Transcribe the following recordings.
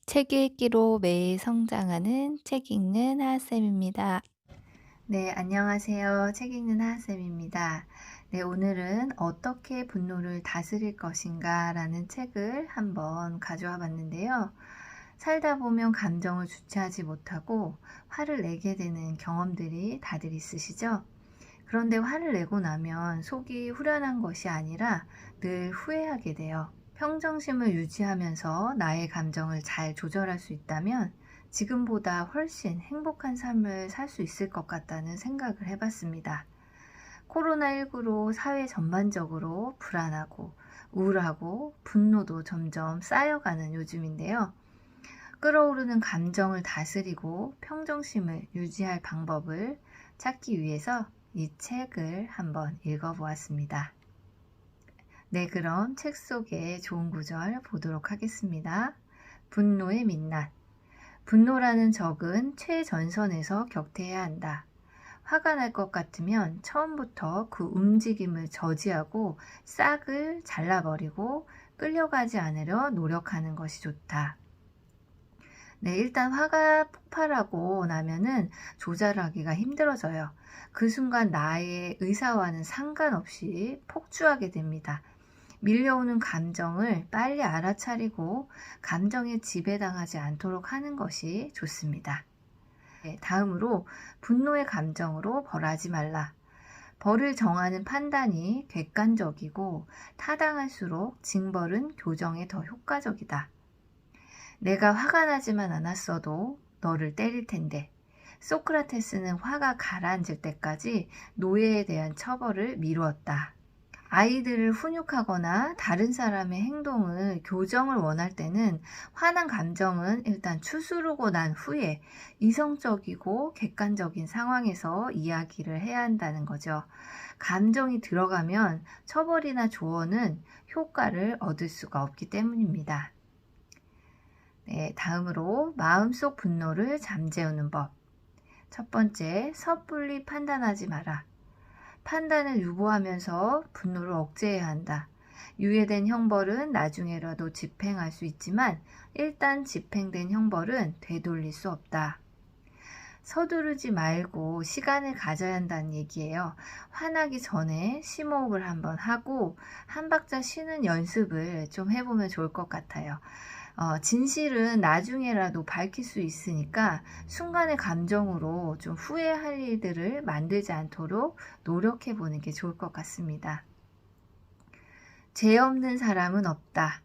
책 읽기로 매일 성장하는 책 읽는 하하쌤입니다. 네, 안녕하세요. 책 읽는 하하쌤입니다. 네, 오늘은 어떻게 분노를 다스릴 것인가 라는 책을 한번 가져와 봤는데요. 살다 보면 감정을 주체하지 못하고 화를 내게 되는 경험들이 다들 있으시죠? 그런데 화를 내고 나면 속이 후련한 것이 아니라 늘 후회하게 돼요. 평정심을 유지하면서 나의 감정을 잘 조절할 수 있다면 지금보다 훨씬 행복한 삶을 살 수 있을 것 같다는 생각을 해봤습니다. 코로나19로 사회 전반적으로 불안하고 우울하고 분노도 점점 쌓여가는 요즘인데요. 끌어오르는 감정을 다스리고 평정심을 유지할 방법을 찾기 위해서 이 책을 한번 읽어보았습니다. 네, 그럼 책 속의 좋은 구절 보도록 하겠습니다. 분노의 민낯. 분노라는 적은 최전선에서 격퇴해야 한다. 화가 날 것 같으면 처음부터 그 움직임을 저지하고 싹을 잘라버리고 끌려가지 않으려 노력하는 것이 좋다. 네, 일단 화가 폭발하고 나면은 조절하기가 힘들어져요. 그 순간 나의 의사와는 상관없이 폭주하게 됩니다. 밀려오는 감정을 빨리 알아차리고 감정에 지배당하지 않도록 하는 것이 좋습니다. 네, 다음으로 분노의 감정으로 벌하지 말라. 벌을 정하는 판단이 객관적이고 타당할수록 징벌은 교정에 더 효과적이다. 내가 화가 나지만 않았어도 너를 때릴 텐데. 소크라테스는 화가 가라앉을 때까지 노예에 대한 처벌을 미루었다. 아이들을 훈육하거나 다른 사람의 행동을 교정을 원할 때는 화난 감정은 일단 추스르고 난 후에 이성적이고 객관적인 상황에서 이야기를 해야 한다는 거죠. 감정이 들어가면 처벌이나 조언은 효과를 얻을 수가 없기 때문입니다. 네, 다음으로 마음속 분노를 잠재우는 법. 첫 번째, 섣불리 판단하지 마라. 판단을 유보하면서 분노를 억제해야 한다. 유예된 형벌은 나중에라도 집행할 수 있지만 일단 집행된 형벌은 되돌릴 수 없다. 서두르지 말고 시간을 가져야 한다는 얘기예요. 화나기 전에 심호흡을 한번 하고 한 박자 쉬는 연습을 좀 해보면 좋을 것 같아요. 진실은 나중에라도 밝힐 수 있으니까 순간의 감정으로 좀 후회할 일들을 만들지 않도록 노력해 보는 게 좋을 것 같습니다. 죄 없는 사람은 없다.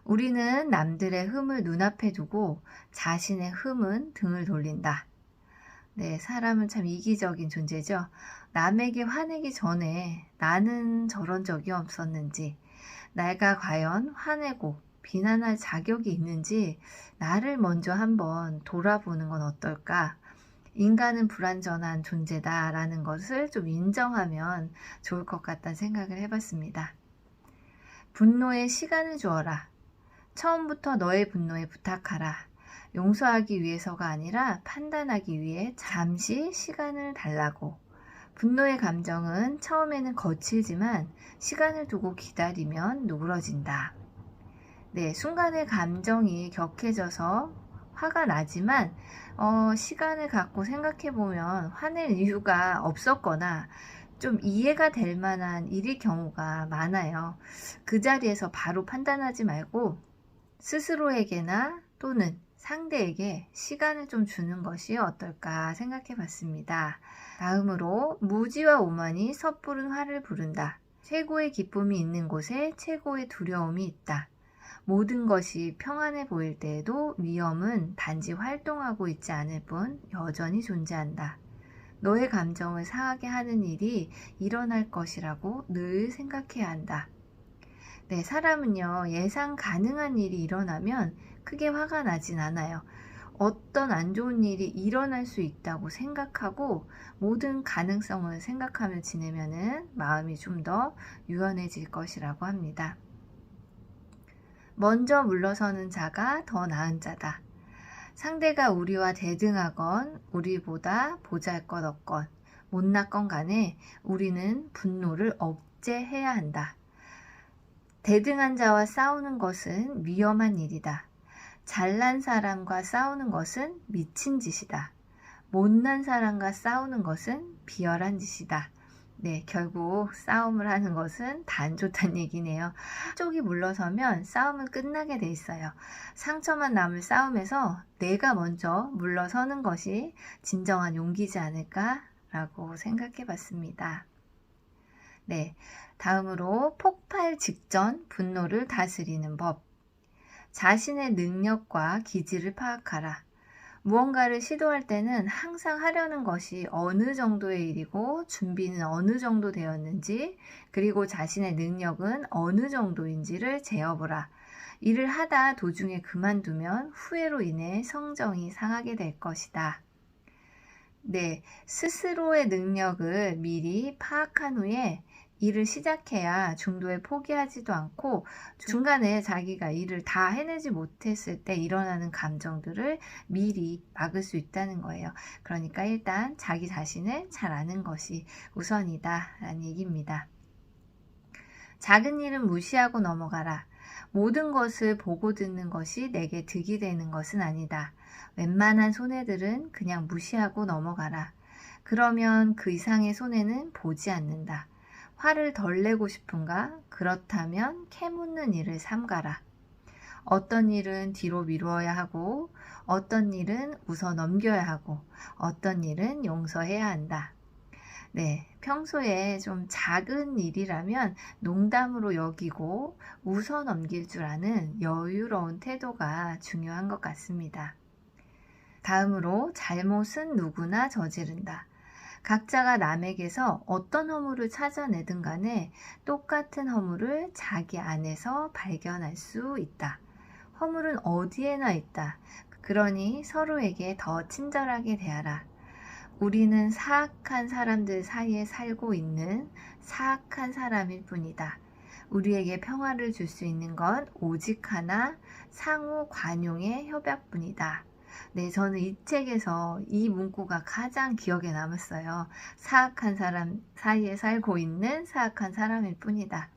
우리는 남들의 흠을 눈앞에 두고 자신의 흠은 등을 돌린다. 네, 사람은 참 이기적인 존재죠. 남에게 화내기 전에 나는 저런 적이 없었는지, 내가 과연 화내고 비난할 자격이 있는지 나를 먼저 한번 돌아보는 건 어떨까? 인간은 불완전한 존재다라는 것을 좀 인정하면 좋을 것 같다는 생각을 해봤습니다. 분노에 시간을 주어라. 처음부터 너의 분노에 부탁하라. 용서하기 위해서가 아니라 판단하기 위해 잠시 시간을 달라고. 분노의 감정은 처음에는 거칠지만 시간을 두고 기다리면 누그러진다. 네, 순간의 감정이 격해져서 화가 나지만 시간을 갖고 생각해보면 화낼 이유가 없었거나 좀 이해가 될 만한 일일 경우가 많아요. 그 자리에서 바로 판단하지 말고 스스로에게나 또는 상대에게 시간을 좀 주는 것이 어떨까 생각해 봤습니다. 다음으로 무지와 오만이 섣부른 화를 부른다. 최고의 기쁨이 있는 곳에 최고의 두려움이 있다. 모든 것이 평안해 보일 때에도 위험은 단지 활동하고 있지 않을 뿐 여전히 존재한다. 너의 감정을 상하게 하는 일이 일어날 것이라고 늘 생각해야 한다. 네, 사람은요, 예상 가능한 일이 일어나면 크게 화가 나진 않아요. 어떤 안 좋은 일이 일어날 수 있다고 생각하고 모든 가능성을 생각하며 지내면은 마음이 좀 더 유연해질 것이라고 합니다. 먼저 물러서는 자가 더 나은 자다. 상대가 우리와 대등하건 우리보다 보잘것없건 못났건 간에 우리는 분노를 억제해야 한다. 대등한 자와 싸우는 것은 위험한 일이다. 잘난 사람과 싸우는 것은 미친 짓이다. 못난 사람과 싸우는 것은 비열한 짓이다. 네, 결국 싸움을 하는 것은 다 안 좋다는 얘기네요. 한쪽이 물러서면 싸움은 끝나게 돼 있어요. 상처만 남을 싸움에서 내가 먼저 물러서는 것이 진정한 용기지 않을까라고 생각해 봤습니다. 네, 다음으로 폭발 직전 분노를 다스리는 법. 자신의 능력과 기질을 파악하라. 무언가를 시도할 때는 항상 하려는 것이 어느 정도의 일이고 준비는 어느 정도 되었는지, 그리고 자신의 능력은 어느 정도인지를 재어보라. 일을 하다 도중에 그만두면 후회로 인해 성정이 상하게 될 것이다. 네, 스스로의 능력을 미리 파악한 후에 일을 시작해야 중도에 포기하지도 않고 중간에 자기가 일을 다 해내지 못했을 때 일어나는 감정들을 미리 막을 수 있다는 거예요. 그러니까 일단 자기 자신을 잘 아는 것이 우선이다 라는 얘기입니다. 작은 일은 무시하고 넘어가라. 모든 것을 보고 듣는 것이 내게 득이 되는 것은 아니다. 웬만한 손해들은 그냥 무시하고 넘어가라. 그러면 그 이상의 손해는 보지 않는다. 화를 덜 내고 싶은가? 그렇다면 캐묻는 일을 삼가라. 어떤 일은 뒤로 미루어야 하고, 어떤 일은 웃어 넘겨야 하고, 어떤 일은 용서해야 한다. 네, 평소에 좀 작은 일이라면 농담으로 여기고 웃어 넘길 줄 아는 여유로운 태도가 중요한 것 같습니다. 다음으로 잘못은 누구나 저지른다. 각자가 남에게서 어떤 허물을 찾아내든 간에 똑같은 허물을 자기 안에서 발견할 수 있다. 허물은 어디에나 있다. 그러니 서로에게 더 친절하게 대하라. 우리는 사악한 사람들 사이에 살고 있는 사악한 사람일 뿐이다. 우리에게 평화를 줄 수 있는 건 오직 하나, 상호 관용의 협약뿐이다. 네, 저는 이 책에서 이 문구가 가장 기억에 남았어요. 사악한 사람 사이에 살고 있는 사악한 사람일 뿐이다.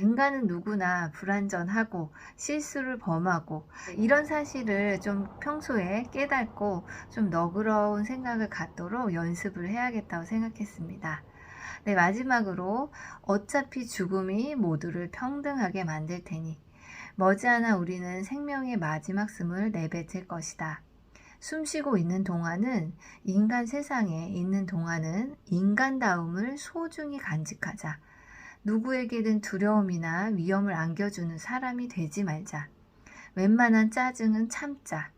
인간은 누구나 불완전하고 실수를 범하고 이런 사실을 좀 평소에 깨닫고 좀 너그러운 생각을 갖도록 연습을 해야겠다고 생각했습니다. 네, 마지막으로 어차피 죽음이 모두를 평등하게 만들 테니 머지않아 우리는 생명의 마지막 숨을 내뱉을 것이다. 숨쉬고 있는 동안은 인간 세상에 있는 동안은 인간다움을 소중히 간직하자. 누구에게든 두려움이나 위험을 안겨주는 사람이 되지 말자. 웬만한 짜증은 참자.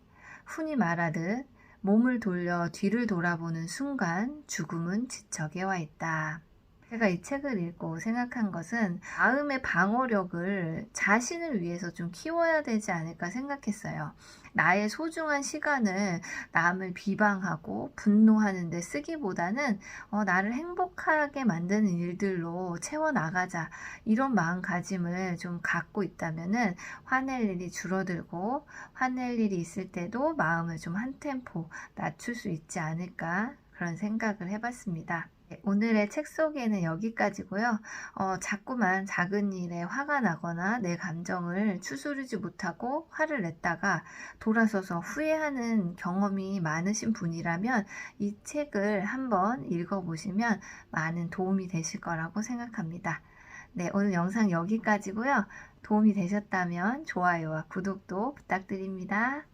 흔히 말하듯 몸을 돌려 뒤를 돌아보는 순간 죽음은 지척에 와 있다. 제가 이 책을 읽고 생각한 것은 마음의 방어력을 자신을 위해서 좀 키워야 되지 않을까 생각했어요. 나의 소중한 시간을 남을 비방하고 분노하는 데 쓰기보다는 나를 행복하게 만드는 일들로 채워나가자, 이런 마음가짐을 좀 갖고 있다면은 화낼 일이 줄어들고 화낼 일이 있을 때도 마음을 좀 한 템포 낮출 수 있지 않을까, 그런 생각을 해봤습니다. 오늘의 책 소개는 여기까지고요. 자꾸만 작은 일에 화가 나거나 내 감정을 추스르지 못하고 화를 냈다가 돌아서서 후회하는 경험이 많으신 분이라면 이 책을 한번 읽어보시면 많은 도움이 되실 거라고 생각합니다. 네, 오늘 영상 여기까지고요. 도움이 되셨다면 좋아요와 구독도 부탁드립니다.